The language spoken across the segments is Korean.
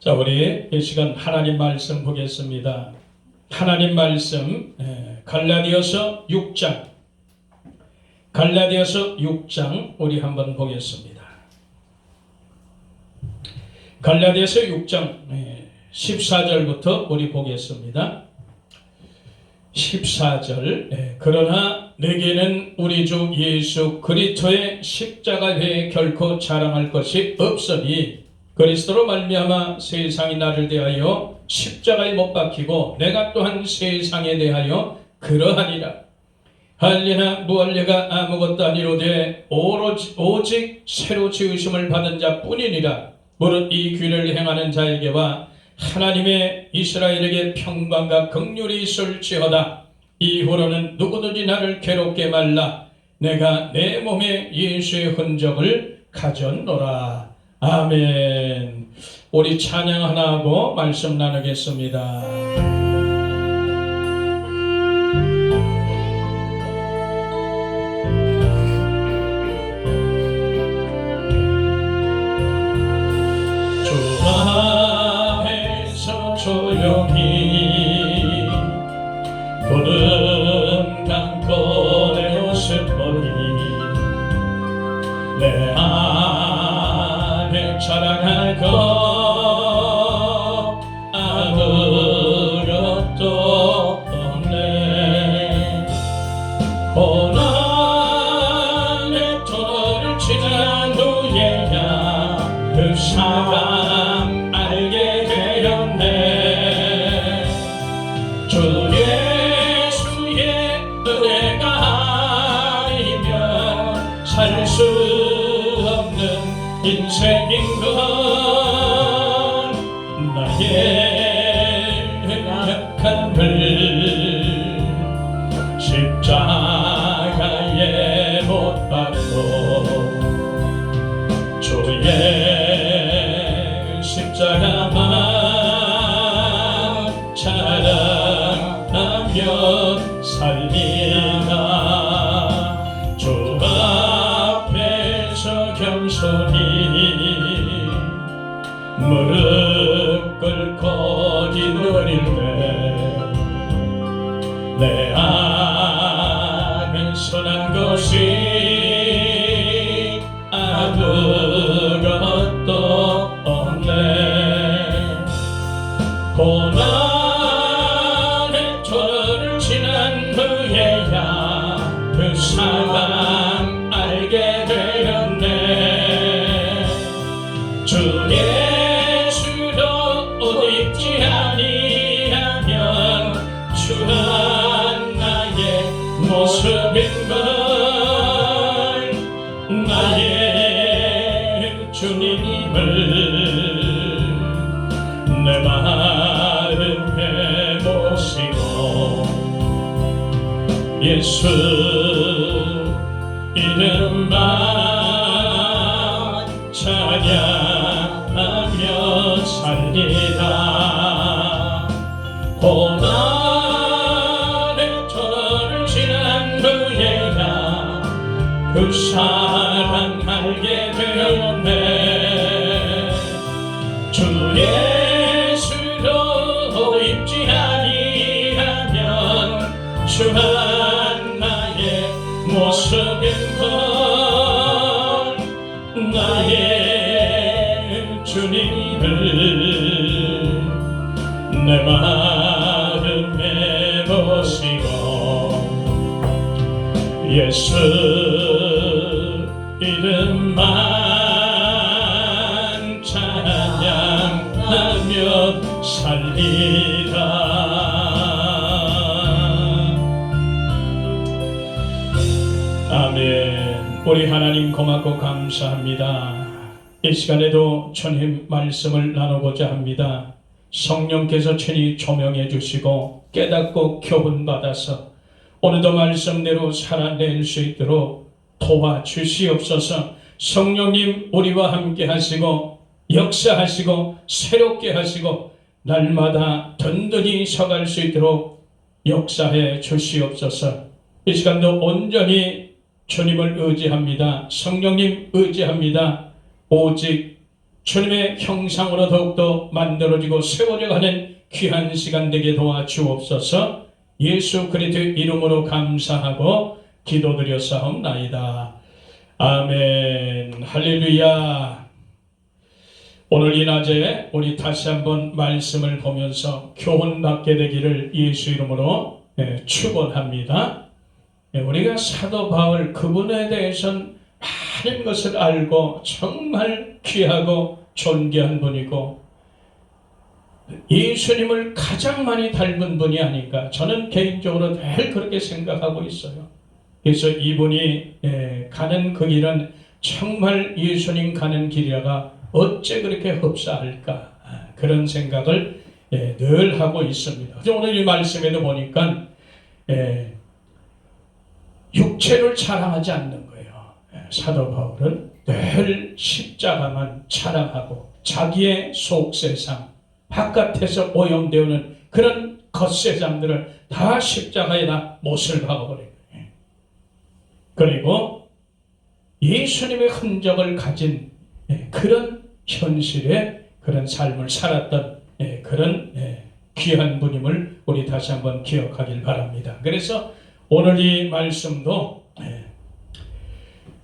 자, 우리 이 시간 하나님 말씀 보겠습니다. 하나님 말씀 갈라디아서 6장 우리 한번 보겠습니다. 갈라디아서 6장 14절부터 우리 보겠습니다. 14절 그러나 내게는 우리 주 예수 그리스도의 십자가에 결코 자랑할 것이 없으니 그리스도로 말미암아 세상이 나를 대하여 십자가에 못 박히고 내가 또한 세상에 대하여 그러하니라. 할례나 무할례가 아무것도 아니로되 오직 새로 지으심을 받은 자뿐이니라. 무릇 이 귀를 행하는 자에게와 하나님의 이스라엘에게 평강과 긍휼이 있을지어다. 이후로는 누구든지 나를 괴롭게 말라. 내가 내 몸에 예수의 흔적을 가졌노라. 아멘. 우리 찬양 하나 하고 말씀 나누겠습니다. 주 앞에서 조용히 푸른 강가에 오셨더니 내 안에 자랑할 것 아무것도 없네. 고난의 터널을 지난 후에야 그 사랑 알게 되었네. 주 예수의 은혜가 아니면 살 수 없는 인생인건 나의 약함을 십자가에 못 박고 주의 십자가만 자랑하며 살리라. 주 앞에서 겸손히 무릎 꿇고 기도릴 때 내 안에 선한 것이 아무것도 없네. 고난의 터널을 지난 후에야 그 사랑 알게 되었네. 주 예수로 옷 입지 아니하면 주한 나의 모습인걸. 나의 주님을 내 마음에 모시고 예수 이름만 찬양하며 살리라. 고난의 터널을 지난 후에야 그 사랑 알게 되었네. 주 예수로 입지 아니하면 주한 나의 모습인걸. 나의 주님을 내 마음에 모시고 예수 이름만 찬양하며 살리라. 아멘. 우리 하나님 고맙고 감사합니다. 이 시간에도 주님 말씀을 나누고자 합니다. 성령께서 친히 조명해 주시고 깨닫고 교훈받아서 오늘도 말씀대로 살아낼 수 있도록 도와주시옵소서. 성령님 우리와 함께 하시고 역사하시고 새롭게 하시고 날마다 든든히 서갈 수 있도록 역사해 주시옵소서. 이 시간도 온전히 주님을 의지합니다. 성령님 의지합니다. 오직 주님의 형상으로 더욱더 만들어지고 세워져 가는 귀한 시간 되게 도와주옵소서. 예수 그리스도의 이름으로 감사하고 기도드렸사옵나이다. 아멘. 할렐루야. 오늘 이 낮에 우리 다시 한번 말씀을 보면서 교훈받게 되기를 예수 이름으로 축원합니다. 우리가 사도 바울 그분에 대해서는 많은 것을 알고 정말 귀하고 존귀한 분이고 예수님을 가장 많이 닮은 분이 아닌가, 저는 개인적으로 늘 그렇게 생각하고 있어요. 그래서 이분이 가는 그 길은 정말 예수님 가는 길이라가 어째 그렇게 흡사할까, 그런 생각을 늘 하고 있습니다. 오늘 이 말씀에도 보니까 육체를 자랑하지 않는 거예요. 사도 바울은 늘 십자가만 자랑하고 자기의 속세상, 바깥에서 오염되어오는 그런 겉세상들을 다 십자가에다 못을 박아버린 거예요. 그리고 예수님의 흔적을 가진 그런 현실의 그런 삶을 살았던 그런 귀한 분임을 우리 다시 한번 기억하길 바랍니다. 그래서 오늘 이 말씀도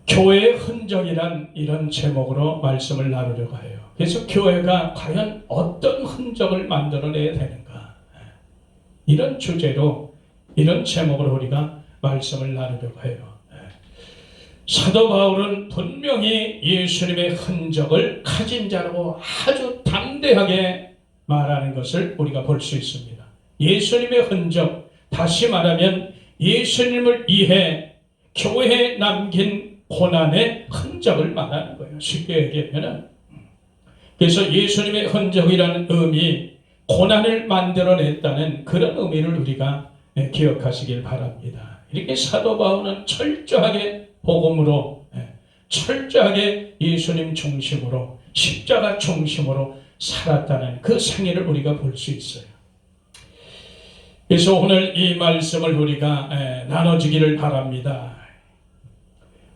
교회의 흔적이란 이런 제목으로 말씀을 나누려고 해요. 그래서 교회가 과연 어떤 흔적을 만들어내야 되는가, 이런 주제로 이런 제목으로 우리가 말씀을 나누려고 해요. 사도 바울은 분명히 예수님의 흔적을 가진 자라고 아주 담대하게 말하는 것을 우리가 볼 수 있습니다. 예수님의 흔적, 다시 말하면 예수님을 위해 교회에 남긴 고난의 흔적을 말하는 거예요. 쉽게 얘기하면. 그래서 예수님의 흔적이라는 의미, 고난을 만들어냈다는 그런 의미를 우리가 기억하시길 바랍니다. 이렇게 사도 바울은 철저하게 복음으로, 철저하게 예수님 중심으로, 십자가 중심으로 살았다는 그 생애를 우리가 볼 수 있어요. 그래서 오늘 이 말씀을 우리가 나눠주기를 바랍니다.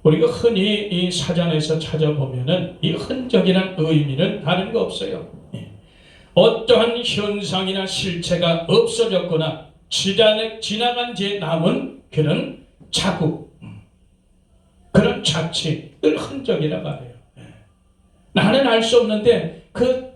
우리가 흔히 이 사전에서 찾아보면은 이 흔적이란 의미는 다른 거 없어요. 어떠한 현상이나 실체가 없어졌거나 지나간 뒤에 남은 그런 자국, 그런 자취를 흔적이라고 해요. 나는 알 수 없는데 그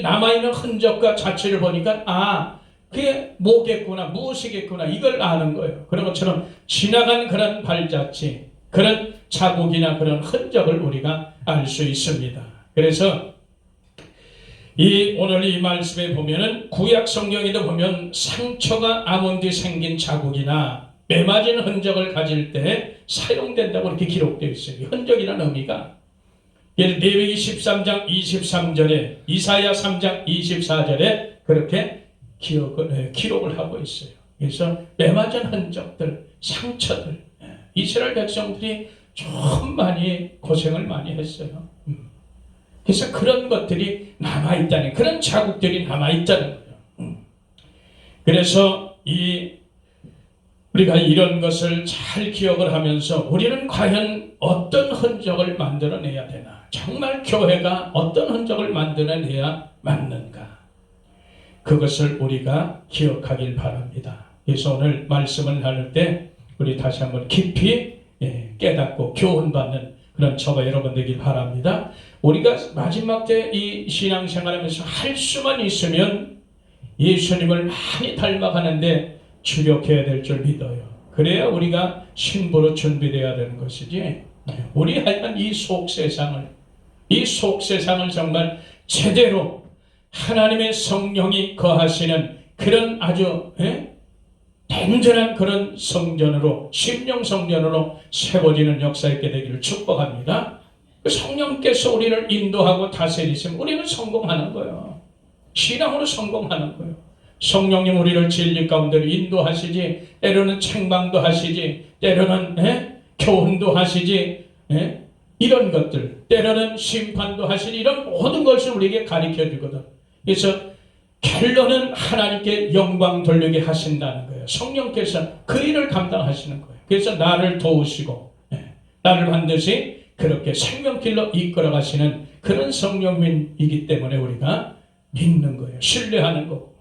남아있는 흔적과 자취를 보니까 그게 뭐겠구나, 무엇이겠구나, 이걸 아는 거예요. 그런 것처럼 지나간 그런 발자취, 그런 자국이나 그런 흔적을 우리가 알 수 있습니다. 그래서 오늘 이 말씀에 보면은 구약 성경에도 보면 상처가 아몬 뒤 생긴 자국이나 매맞은 흔적을 가질 때 사용된다고 이렇게 기록되어 있어요. 흔적이라는 의미가 레위기 13장 23절에 이사야 3장 24절에 그렇게 기록을 하고 있어요. 그래서 매맞은 흔적들, 상처들, 이스라엘 백성들이 좀 많이 고생을 많이 했어요. 그래서 그런 것들이 남아있다는, 그런 자국들이 남아있다는 거예요. 그래서 우리가 이런 것을 잘 기억을 하면서 우리는 과연 어떤 흔적을 만들어내야 되나, 정말 교회가 어떤 흔적을 만들어내야 맞는가, 그것을 우리가 기억하길 바랍니다. 그래서 오늘 말씀을 나눌 때 우리 다시 한번 깊이 깨닫고 교훈받는 그런 저와 여러분 되길 바랍니다. 우리가 마지막 때 이 신앙생활하면서 할 수만 있으면 예수님을 많이 닮아가는데 주력해야 될 줄 믿어요. 그래야 우리가 신부로 준비되어야 되는 것이지, 우리 하여간 이 속세상을 정말 제대로 하나님의 성령이 거하시는 그런 아주 든든한 그런 성전으로, 심령 성전으로 세워지는 역사 있게 되기를 축복합니다. 성령께서 우리를 인도하고 다스리시면 우리는 성공하는 거예요. 신앙으로 성공하는 거예요. 성령님 우리를 진리 가운데로 인도하시지, 때로는 책망도 하시지, 때로는 교훈도 하시지, 이런 것들, 때로는 심판도 하시지, 이런 모든 것을 우리에게 가르쳐 주거든. 그래서 결론은 하나님께 영광 돌리게 하신다는 거예요. 성령께서 그 일을 감당하시는 거예요. 그래서 나를 도우시고 나를 반드시 그렇게 생명길로 이끌어 가시는 그런 성령님이기 때문에 우리가 믿는 거예요. 신뢰하는 거고.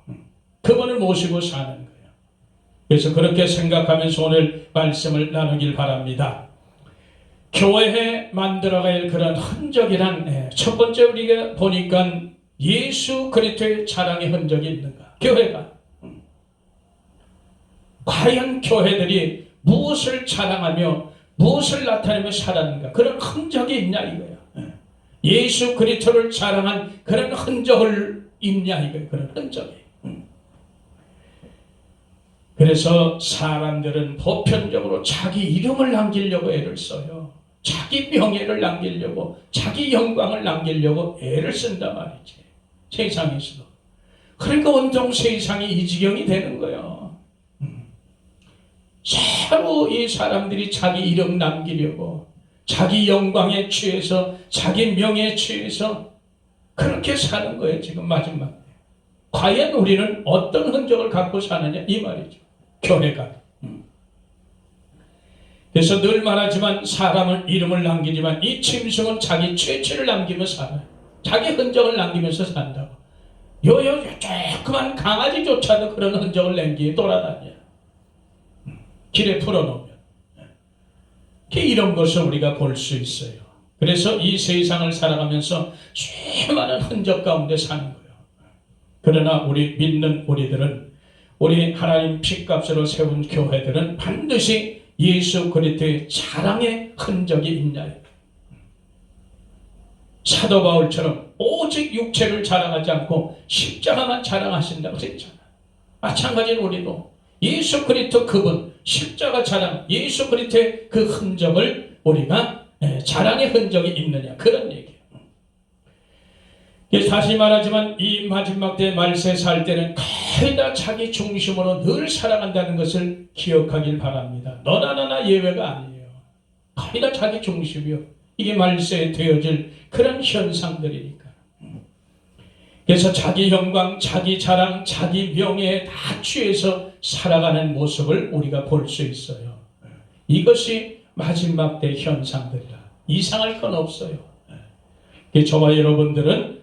그분을 모시고 사는 거예요. 그래서 그렇게 생각하면서 오늘 말씀을 나누길 바랍니다. 교회에 만들어가야 할 그런 흔적이란 첫 번째 우리가 보니까 예수 그리스도의 자랑의 흔적이 있는가? 교회가 과연 교회들이 무엇을 자랑하며 무엇을 나타내며 살았는가? 그런 흔적이 있냐 이거야. 예수 그리스도를 자랑한 그런 흔적을 있냐 이거야. 그런 흔적이. 그래서 사람들은 보편적으로 자기 이름을 남기려고 애를 써요. 자기 명예를 남기려고, 자기 영광을 남기려고 애를 쓴단 말이지. 세상에서도. 그러니까 온통 세상이 이 지경이 되는 거예요. 서로 이 사람들이 자기 이름 남기려고, 자기 영광에 취해서, 자기 명예에 취해서 그렇게 사는 거예요. 지금 마지막에. 과연 우리는 어떤 흔적을 갖고 사느냐 이 말이죠. 교회가. 그래서 늘 말하지만 사람은 이름을 남기지만 이 짐승은 자기 죄체를 남기면서 살아요. 자기 흔적을 남기면서 산다고. 조그만 강아지조차도 그런 흔적을 남기에 돌아다녀요. 길에 풀어놓으면. 이런 것을 우리가 볼 수 있어요. 그래서 이 세상을 살아가면서 수많은 흔적 가운데 사는 거예요. 그러나 우리 믿는 우리들은, 우리 하나님 핏값으로 세운 교회들은 반드시 예수 그리스도의 자랑의 흔적이 있냐. 사도 바울처럼 오직 육체를 자랑하지 않고 십자가만 자랑하신다고 그랬잖아. 마찬가지로 우리도 예수 그리스도 그분, 십자가 자랑, 예수 그리스도의 그 흔적을 우리가 자랑의 흔적이 있느냐, 그런 얘기예요. 다시 말하지만 이 마지막 때 말세 살 때는 거의 다 자기 중심으로 늘 살아간다는 것을 기억하길 바랍니다. 너나 나나 예외가 아니에요. 거의 다 자기 중심이요. 이게 말세에 되어질 그런 현상들이니까. 그래서 자기 영광, 자기 자랑, 자기 명예에 다 취해서 살아가는 모습을 우리가 볼 수 있어요. 이것이 마지막 때 현상들이라. 이상할 건 없어요. 저와 여러분들은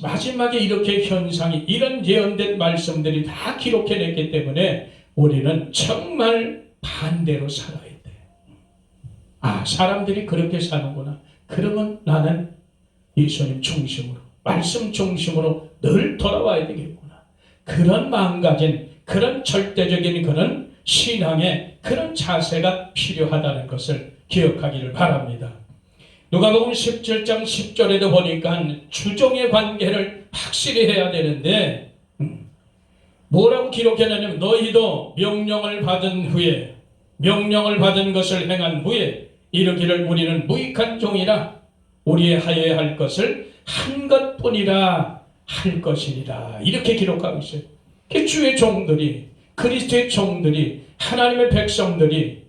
마지막에 이렇게 현상이, 이런 예언된 말씀들이 다 기록해냈기 때문에 우리는 정말 반대로 살아야 돼. 사람들이 그렇게 사는구나. 그러면 나는 예수님 중심으로, 말씀 중심으로 늘 돌아와야 되겠구나. 그런 마음가짐, 그런 절대적인 그런 신앙의 그런 자세가 필요하다는 것을 기억하기를 바랍니다. 누가복음 17장 10절에도 보니까 주종의 관계를 확실히 해야 되는데 뭐라고 기록해놨냐면 너희도 명령을 받은 후에, 명령을 받은 것을 행한 후에 이르기를 우리는 무익한 종이라 우리의 하여야 할 것을 한 것뿐이라 할 것이니라. 이렇게 기록하고 있어요. 주의 종들이, 그리스도의 종들이, 하나님의 백성들이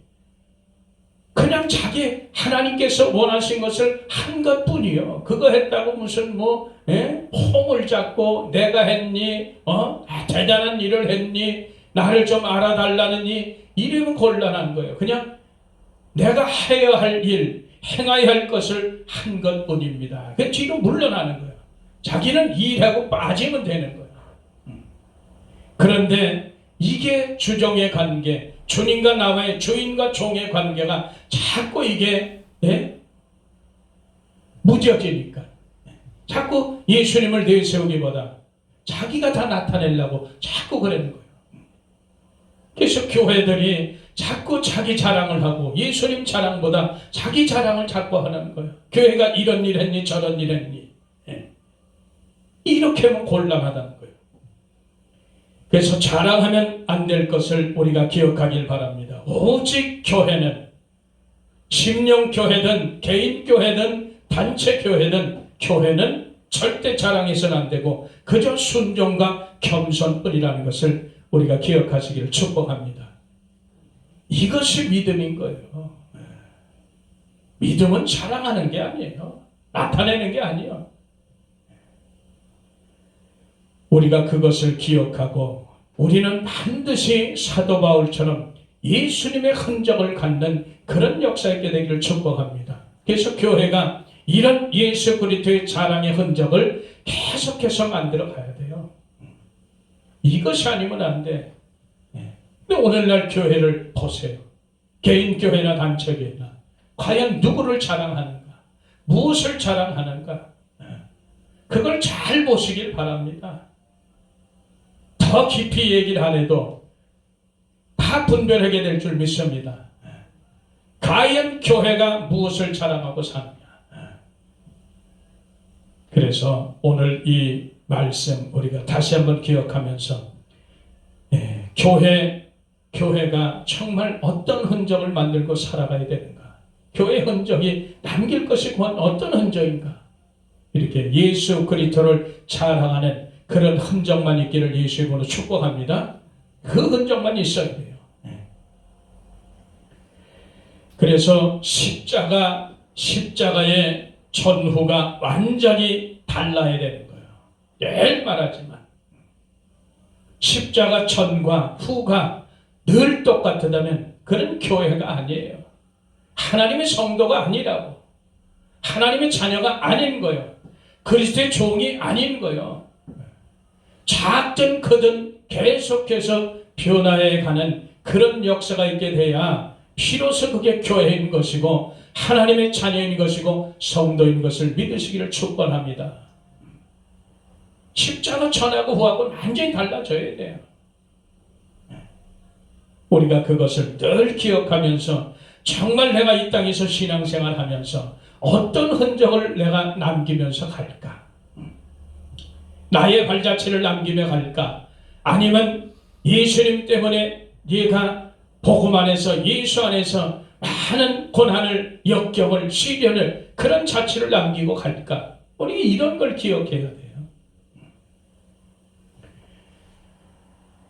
그냥 자기 하나님께서 원하신 것을 한 것뿐이요. 그거 했다고 무슨 홈을 잡고 내가 했니? 대단한 일을 했니? 나를 좀 알아달라느니? 이러면 곤란한 거예요. 그냥 내가 해야 할 일, 행해야 할 것을 한 것뿐입니다. 그 뒤로 물러나는 거예요. 자기는 일하고 빠지면 되는 거예요. 그런데 이게 주종의 관계, 주님과 나와의, 주인과 종의 관계가 자꾸 이게 무뎌지니까, 자꾸 예수님을 내세우기보다 자기가 다 나타내려고 자꾸 그러는 거예요. 그래서 교회들이 자꾸 자기 자랑을 하고 예수님 자랑보다 자기 자랑을 자꾸 하는 거예요. 교회가 이런 일 했니 저런 일 했니. 이렇게 하면 곤란하다는 거예요. 그래서 자랑하면 안 될 것을 우리가 기억하길 바랍니다. 오직 교회는, 심령 교회든 개인 교회든 단체 교회든, 교회는 절대 자랑해서는 안 되고 그저 순종과 겸손뿐이라는 것을 우리가 기억하시기를 축복합니다. 이것이 믿음인 거예요. 믿음은 자랑하는 게 아니에요. 나타내는 게 아니에요. 우리가 그것을 기억하고 우리는 반드시 사도 바울처럼 예수님의 흔적을 갖는 그런 역사 있게 되기를 축복합니다. 그래서 교회가 이런 예수 그리스도의 자랑의 흔적을 계속해서 만들어 가야 돼요. 이것이 아니면 안 돼. 근데 오늘날 교회를 보세요. 개인 교회나 단체 교회나 과연 누구를 자랑하는가? 무엇을 자랑하는가? 그걸 잘 보시길 바랍니다. 더 깊이 얘기를 안 해도 다 분별하게 될 줄 믿습니다. 과연 교회가 무엇을 자랑하고 사느냐? 그래서 오늘 이 말씀 우리가 다시 한번 기억하면서 교회가 정말 어떤 흔적을 만들고 살아가야 되는가? 교회 흔적이 남길 것이 곧 어떤 흔적인가? 이렇게 예수 그리스도를 자랑하는 그런 흔적만 있기를 예수의 이름으로 축복합니다. 그 흔적만 있어야 돼요. 그래서 십자가의 전후가 완전히 달라야 되는 거예요. 늘 말하지만 십자가 전과 후가 늘 똑같다면 그런 교회가 아니에요. 하나님의 성도가 아니라고. 하나님의 자녀가 아닌 거예요. 그리스도의 종이 아닌 거예요. 작든 크든 계속해서 변화해 가는 그런 역사가 있게 돼야 비로소 그게 교회인 것이고 하나님의 자녀인 것이고 성도인 것을 믿으시기를 축원합니다. 십자가 전하고 후하고 완전히 달라져야 돼요. 우리가 그것을 늘 기억하면서 정말 내가 이 땅에서 신앙생활하면서 어떤 흔적을 내가 남기면서 갈까? 나의 발자취를 남기며 갈까? 아니면 예수님 때문에 네가 복음 안에서 예수 안에서 많은 고난을 역경을 시련을 그런 자취를 남기고 갈까? 우리 이런 걸 기억해야 돼요.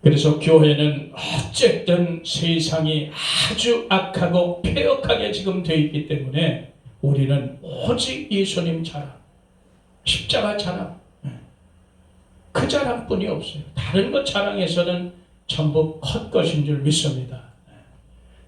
그래서 교회는 어쨌든 세상이 아주 악하고 폐역하게 지금 되어 있기 때문에 우리는 오직 예수님 자랑, 십자가 자랑, 그 자랑뿐이 없어요. 다른 것 자랑에서는 전부 헛것인 줄 믿습니다.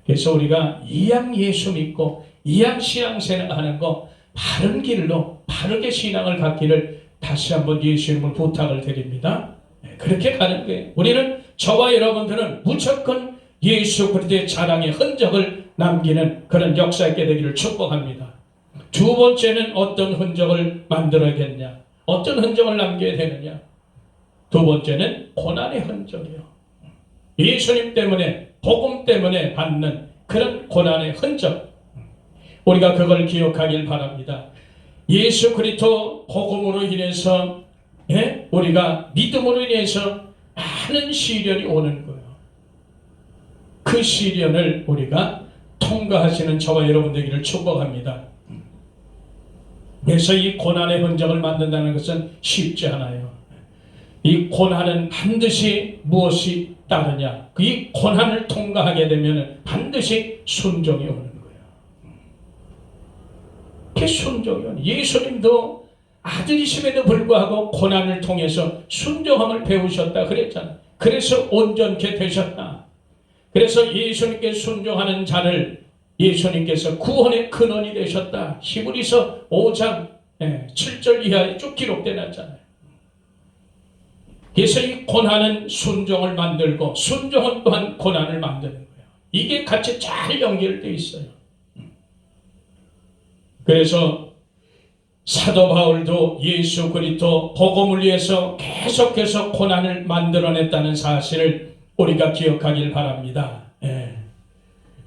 그래서 우리가 이양 예수 믿고 이양 신앙생활 하는 거 바른 길로 바르게 신앙을 갖기를 다시 한번 예수 이름으로 부탁을 드립니다. 그렇게 가는 거예요. 우리는 저와 여러분들은 무조건 예수 그리스도의 자랑의 흔적을 남기는 그런 역사 있게 되기를 축복합니다. 두 번째는 어떤 흔적을 만들어야겠냐? 어떤 흔적을 남겨야 되느냐? 두 번째는 고난의 흔적이요. 예수님 때문에 복음 때문에 받는 그런 고난의 흔적. 우리가 그걸 기억하길 바랍니다. 예수 그리스도 복음으로 인해서 우리가 믿음으로 인해서 많은 시련이 오는 거예요. 그 시련을 우리가 통과하시는 저와 여러분 되기를 축복합니다. 그래서 이 고난의 흔적을 만든다는 것은 쉽지 않아요. 이 고난은 반드시 무엇이 따르냐? 이 고난을 통과하게 되면 반드시 순종이 오는 거예요. 그 순종이 오는. 예수님도 아들이심에도 불구하고 고난을 통해서 순종함을 배우셨다 그랬잖아요. 그래서 온전케 되셨다. 그래서 예수님께 순종하는 자를 예수님께서 구원의 근원이 되셨다. 히브리서 5장 7절 이하에 쭉 기록되어 놨잖아요. 그래서 이 고난은 순종을 만들고 순종은 또한 고난을 만드는 거예요. 이게 같이 잘 연결되어 있어요. 그래서 사도 바울도 예수 그리스도 복음을 위해서 계속해서 고난을 만들어냈다는 사실을 우리가 기억하길 바랍니다.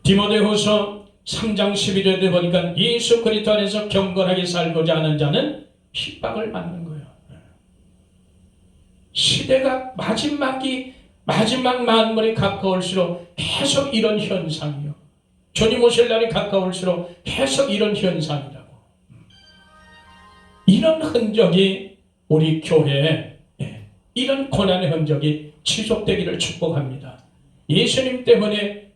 디모데후서 3장 11절에 보니까 예수 그리스도 안에서 경건하게 살고자 하는 자는 핍박을 받는 거예요. 시대가 마지막 만물이 가까울수록 계속 이런 현상이요. 주님 오실 날이 가까울수록 계속 이런 현상이라고. 이런 흔적이 우리 교회에 이런 고난의 흔적이 지속되기를 축복합니다. 예수님 때문에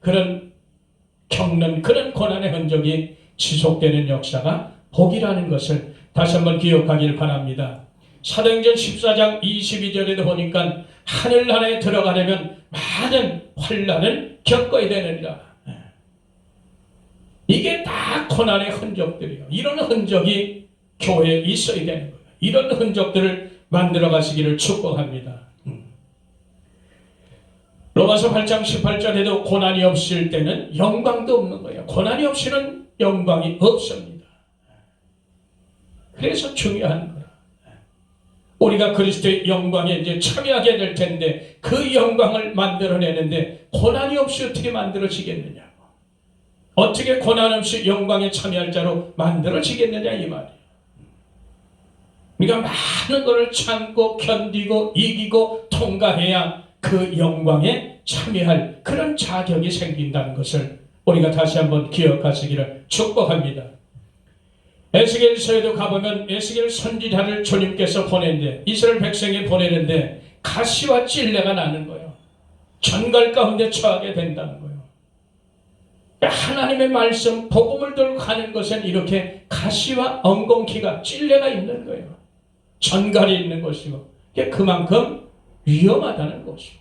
겪는 그런 고난의 흔적이 지속되는 역사가 복이라는 것을 다시 한번 기억하길 바랍니다. 사도행전 14장 22절에도 보니까 하늘나라에 들어가려면 많은 환난을 겪어야 되느니라. 이게 다 다 고난의 흔적들이에요. 이런 흔적이 교회에 있어야 되는 거예요. 이런 흔적들을 만들어 가시기를 축복합니다. 로마서 8장 18절에도 고난이 없을 때는 영광도 없는 거예요. 고난이 없이는 영광이 없습니다. 그래서 중요한 거예요. 우리가 그리스도의 영광에 이제 참여하게 될 텐데 그 영광을 만들어내는데 고난이 없이 어떻게 만들어지겠느냐고. 어떻게 고난 없이 영광에 참여할 자로 만들어지겠느냐 이 말이에요. 우리가 많은 것을 참고 견디고 이기고 통과해야 그 영광에 참여할 그런 자격이 생긴다는 것을 우리가 다시 한번 기억하시기를 축복합니다. 에스겔서에도 가보면 에스겔 선지자를 주님께서 보내는데 이스라엘 백성이 보내는데 가시와 찔레가 나는 거예요. 전갈 가운데 처하게 된다는 거예요. 하나님의 말씀 복음을 들고 가는 것은 이렇게 가시와 엉겅퀴가 찔레가 있는 거예요. 전갈이 있는 것이고 그만큼 위험하다는 것이고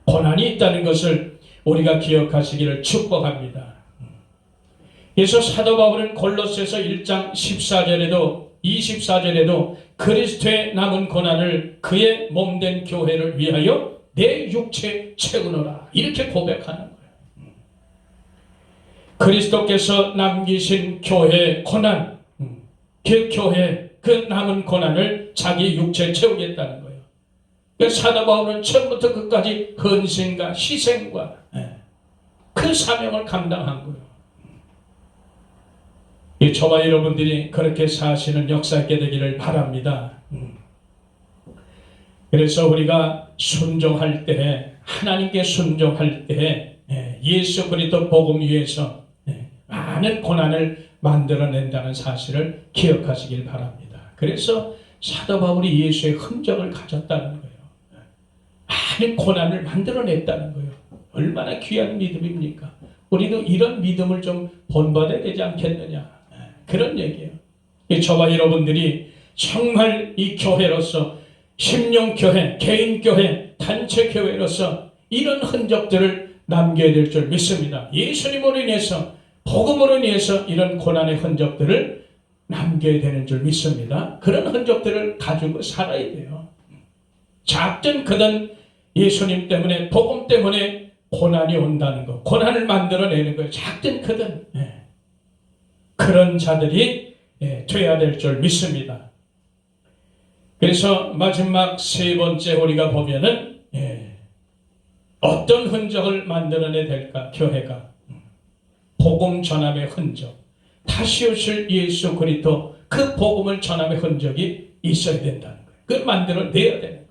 고난이 있다는 것을 우리가 기억하시기를 축복합니다. 그래서 사도 바울은 골로새서 1장 14절에도 24절에도 그리스도의 남은 고난을 그의 몸된 교회를 위하여 내 육체 채우노라 이렇게 고백하는 거예요. 그리스도께서 남기신 교회의 고난, 그 교회 그 남은 고난을 자기 육체에 채우겠다는 거예요. 사도 바울은 처음부터 끝까지 헌신과 희생과 그 사명을 감당한 거예요. 저와 여러분들이 그렇게 사시는 역사 있게 되기를 바랍니다. 그래서 우리가 순종할 때 하나님께 순종할 때 예수 그리스도 복음 위에서 많은 고난을 만들어낸다는 사실을 기억하시길 바랍니다. 그래서 사도 바울이 예수의 흔적을 가졌다는 거예요. 많은 고난을 만들어냈다는 거예요. 얼마나 귀한 믿음입니까? 우리도 이런 믿음을 좀 본받아야 되지 않겠느냐 그런 얘기예요. 저와 여러분들이 정말 이 교회로서 심령교회, 개인교회, 단체교회로서 이런 흔적들을 남겨야 될 줄 믿습니다. 예수님으로 인해서 복음으로 인해서 이런 고난의 흔적들을 남겨야 되는 줄 믿습니다. 그런 흔적들을 가지고 살아야 돼요. 작든 크든 예수님 때문에 복음 때문에 고난이 온다는 거, 고난을 만들어내는 거예요. 작든 크든 그런 자들이 돼야 될 줄 믿습니다. 그래서 마지막 세 번째 우리가 보면은 어떤 흔적을 만들어내야 될까? 교회가 복음 전함의 흔적, 다시 오실 예수 그리스도 그 복음을 전함의 흔적이 있어야 된다는 거예요. 그걸 만들어내야 되는 거예요.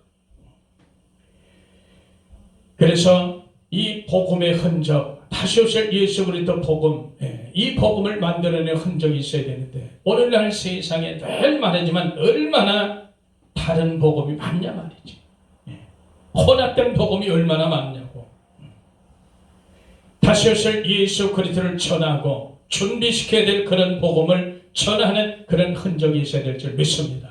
그래서 이 복음의 흔적, 다시 오실 예수 그리스도 복음, 이 복음을 만들어내는 흔적이 있어야 되는데 오늘날 세상에 늘 말하지만 얼마나 다른 복음이 많냐 말이지. 혼합된 복음이 얼마나 많냐고. 다시 오실 예수 그리스도를 전하고 준비시켜야 될 그런 복음을 전하는 그런 흔적이 있어야 될 줄 믿습니다.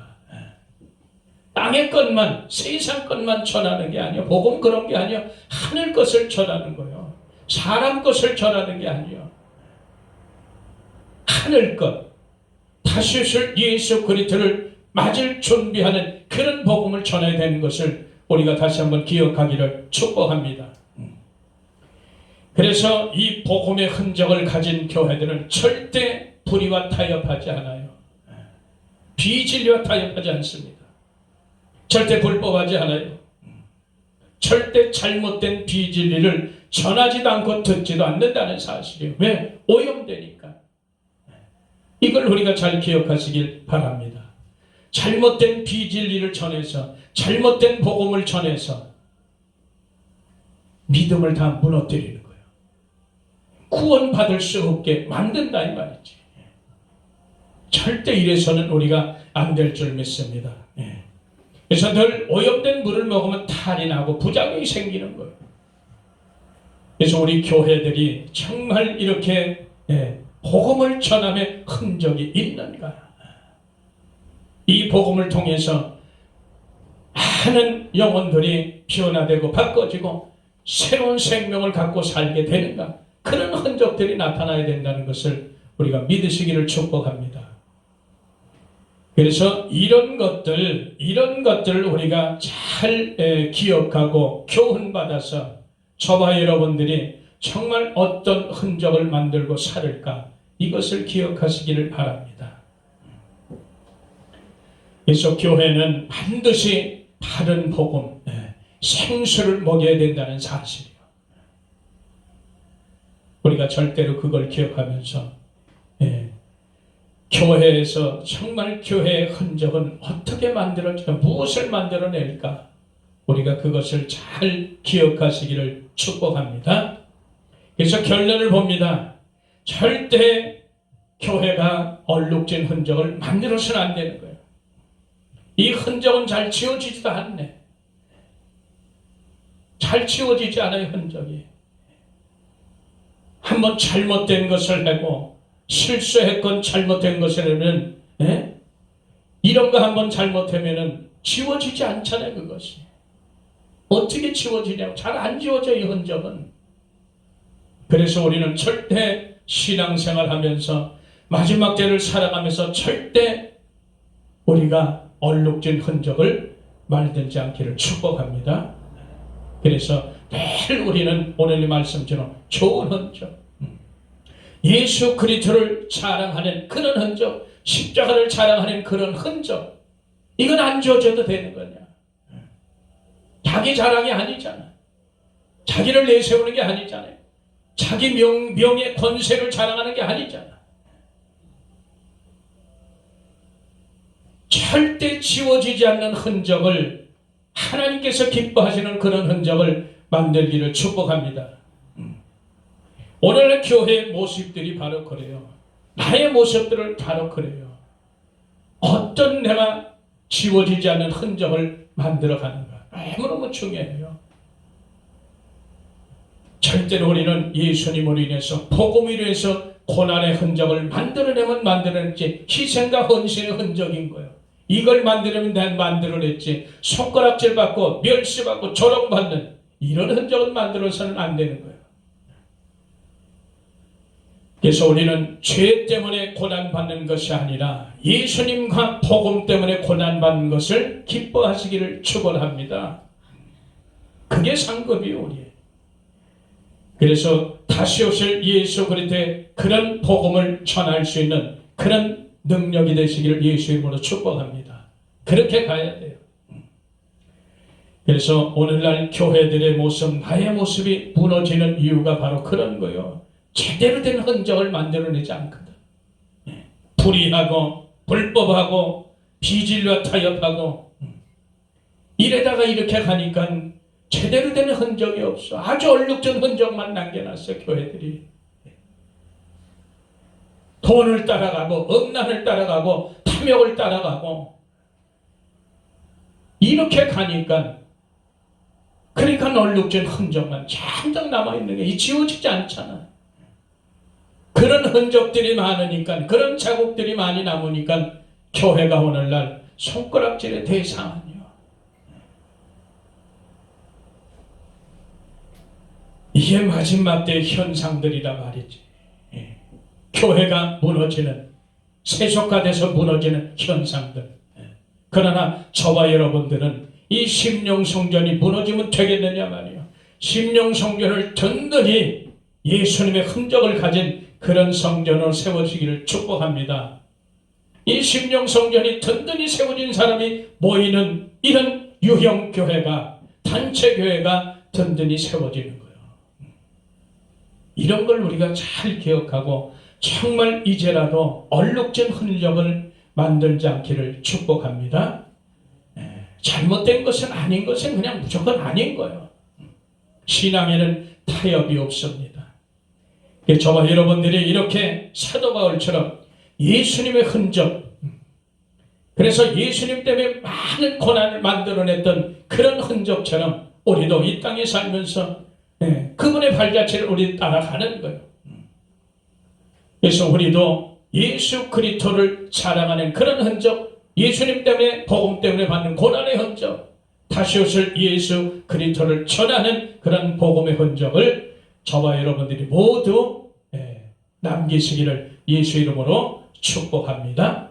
땅의 것만, 세상 것만 전하는 게 아니에요. 복음 그런 게 아니에요. 하늘 것을 전하는 거예요. 사람 것을 전하는 게 아니에요. 하늘 것, 다시 오실 예수 그리스도를 맞을 준비하는 그런 복음을 전해야 되는 것을 우리가 다시 한번 기억하기를 축복합니다. 그래서 이 복음의 흔적을 가진 교회들은 절대 불의와 타협하지 않아요. 비진리와 타협하지 않습니다. 절대 불법하지 않아요. 절대 잘못된 비진리를 전하지도 않고 듣지도 않는다는 사실이에요. 왜? 오염되니까. 이걸 우리가 잘 기억하시길 바랍니다. 잘못된 비진리를 전해서 잘못된 복음을 전해서 믿음을 다 무너뜨리는 거예요. 구원받을 수 없게 만든다 이 말이지. 절대 이래서는 우리가 안 될 줄 믿습니다. 그래서 늘 오염된 물을 먹으면 탈이 나고 부작용이 생기는 거예요. 그래서 우리 교회들이 정말 이렇게 복음을 전함의 흔적이 있는가? 이 복음을 통해서 많은 영혼들이 변화되고 바꿔지고 새로운 생명을 갖고 살게 되는가? 그런 흔적들이 나타나야 된다는 것을 우리가 믿으시기를 축복합니다. 그래서 이런 것들을 우리가 잘 기억하고 교훈받아서 저와 여러분들이 정말 어떤 흔적을 만들고 살을까, 이것을 기억하시기를 바랍니다. 그래서 교회는 반드시 바른 복음, 생수를 먹여야 된다는 사실이에요. 우리가 절대로 그걸 기억하면서 교회에서 정말 교회의 흔적은 어떻게 만들어질까, 무엇을 만들어낼까, 우리가 그것을 잘 기억하시기를 축복합니다. 그래서 결론을 봅니다. 절대 교회가 얼룩진 흔적을 만들어서는 안 되는 거예요. 이 흔적은 잘 지워지지도 않네. 잘 지워지지 않아요, 흔적이. 한번 잘못된 것을 하고 실수했건 잘못된 것을 하면 이런 거 한번 잘못하면 지워지지 않잖아요. 그것이 어떻게 지워지냐고. 잘 안 지워져, 이 흔적은. 그래서 우리는 절대 신앙생활 하면서 마지막 때를 살아가면서 절대 우리가 얼룩진 흔적을 만들지 않기를 축복합니다. 그래서 늘 우리는 오늘 이 말씀처럼 좋은 흔적, 예수 그리스도를 자랑하는 그런 흔적, 십자가를 자랑하는 그런 흔적, 이건 안 지워져도 되는 거냐. 자기 자랑이 아니잖아. 자기를 내세우는 게 아니잖아요. 자기 명예 권세를 자랑하는 게 아니잖아. 절대 지워지지 않는 흔적을, 하나님께서 기뻐하시는 그런 흔적을 만들기를 축복합니다. 오늘날 교회의 모습들이 바로 그래요. 나의 모습들을 바로 그래요. 어떤 내가 지워지지 않는 흔적을 만들어가는가, 너무너무 중요해요. 절대로 우리는 예수님으로 인해서, 복음으로 인해서 고난의 흔적을 만들어내면 만들어냈지, 희생과 헌신의 흔적인 거예요. 이걸 만들면 난 만들어냈지, 손가락질 받고 멸시받고 조롱받는 이런 흔적을 만들어서는 안 되는 거예요. 그래서 우리는 죄 때문에 고난받는 것이 아니라 예수님과 복음 때문에 고난받는 것을 기뻐하시기를 축원합니다. 그게 상급이에요, 우리. 그래서 다시 오실 예수 그리스도의 그런 복음을 전할 수 있는 그런 능력이 되시기를 예수 이름으로 축복합니다. 그렇게 가야 돼요. 그래서 오늘날 교회들의 모습, 나의 모습이 무너지는 이유가 바로 그런 거예요. 제대로 된 흔적을 만들어내지 않거든. 불의하고 불법하고 비진리와 타협하고 이래다가 이렇게 가니까 제대로 된 흔적이 없어. 아주 얼룩진 흔적만 남겨놨어, 교회들이. 돈을 따라가고 음란을 따라가고 탐욕을 따라가고 이렇게 가니까, 그러니까 얼룩진 흔적만 잔뜩 남아있는 게 지워지지 않잖아. 그런 흔적들이 많으니까, 그런 자국들이 많이 남으니까 교회가 오늘날 손가락질의 대상이요. 이게 마지막 때의 현상들이라 말이지. 교회가 무너지는, 세속화돼서 무너지는 현상들. 그러나 저와 여러분들은 이 심령성전이 무너지면 되겠느냐 말이에요. 심령성전을 든든히 예수님의 흔적을 가진 그런 성전으로 세워지기를 축복합니다. 이 심령성전이 든든히 세워진 사람이 모이는 이런 유형교회가, 단체교회가 든든히 세워지는 거예요. 이런 걸 우리가 잘 기억하고 정말 이제라도 얼룩진 흔적을 만들지 않기를 축복합니다. 잘못된 것은 아닌 것은 그냥 무조건 아닌 거예요. 신앙에는 타협이 없습니다. 저와 여러분들이 이렇게 사도 바울처럼 예수님의 흔적, 그래서 예수님 때문에 많은 고난을 만들어냈던 그런 흔적처럼 우리도 이 땅에 살면서 그분의 발자취를 우리 따라가는 거예요. 그래서 우리도 예수 그리스도를 자랑하는 그런 흔적, 예수님 때문에, 복음 때문에 받는 고난의 흔적, 다시 오실 예수 그리스도를 전하는 그런 복음의 흔적을 저와 여러분들이 모두 남기시기를 예수 이름으로 축복합니다.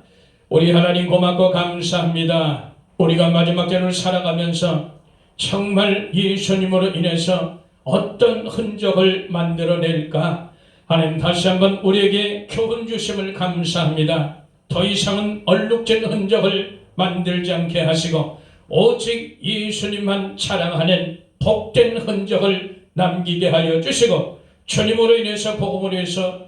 우리 하나님 고맙고 감사합니다. 우리가 마지막 때를 살아가면서 정말 예수님으로 인해서 어떤 흔적을 만들어낼까? 하나님 다시 한번 우리에게 교훈 주심을 감사합니다. 더 이상은 얼룩진 흔적을 만들지 않게 하시고 오직 예수님만 자랑하는 복된 흔적을 남기게 하여 주시고 주님으로 인해서 복음으로 인해서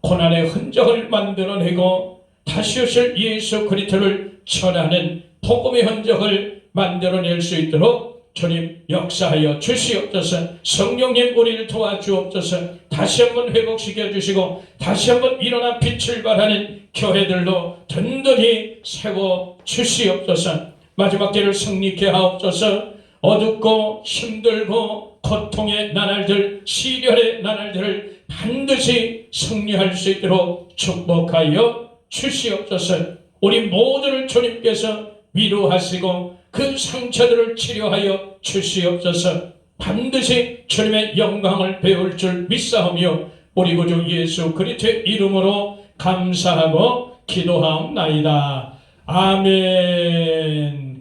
고난의 흔적을 만들어내고 다시 오실 예수 그리스도를 전하는 복음의 흔적을 만들어낼 수 있도록 주님 역사하여 주시옵소서. 성령님 우리를 도와주옵소서. 다시 한번 회복시켜 주시고 다시 한번 일어나 빛을 발하는 교회들로 든든히 세워 주시옵소서. 마지막 때를 승리케 하옵소서. 어둡고 힘들고 고통의 나날들, 시련의 나날들을 반드시 승리할 수 있도록 축복하여 주시옵소서. 우리 모두를 주님께서 위로하시고 그 상처들을 치료하여 주시옵소서. 반드시 주님의 영광을 배울 줄 믿사오며 우리 구주 예수 그리스도의 이름으로 감사하고 기도하옵나이다. 아멘.